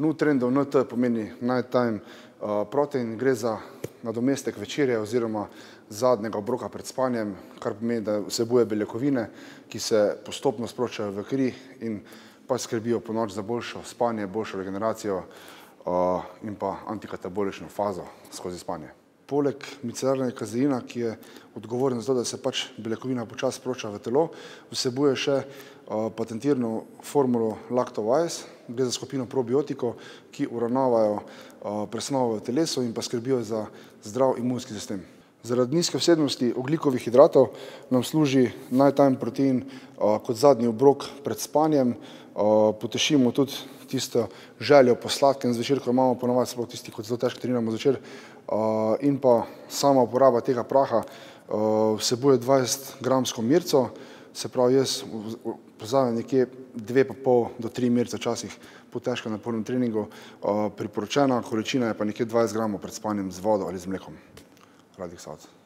Nutrendov NT pomeni Nighttime Protein, gre za nadomestek večerje oziroma zadnjega obroka pred spanjem, kar pomeni, da vsebuje beljakovine, ki se postopno sproščajo v kri in pa skrbijo ponoči za boljšo spanje, boljšo regeneracijo in pa antikatabolično fazo skozi spanje. Poleg micelarnega kazeina, ki je odgovoren za to, da se pač beljakovina počasi sprošča v telo, vsebuje še patentirano formulo Lactovise, gre za skupino probiotikov, ki uravnavajo presnovo v telesu in pa skrbijo za zdrav imunski sistem. Zaradi nizke vsebnosti ogljikovih hidratov nam služi Nighttime Protein kot zadnji obrok pred spanjem. Potešimo tudi tisto željo po sladkem zvečer, ko imamo ponavadi, sploh tisti, ko zelo težko treniramo zvečer, in pa sama uporaba tega praha vsebuje 20-gramsko mirico, se pravi, jaz vzamem nekje 2,5 do 3 mirice včasih po težkem napornem treningu. Priporočena količina je pa nekje 20 gramov pred spanjem z vodo ali z mlekom. Radih Savc.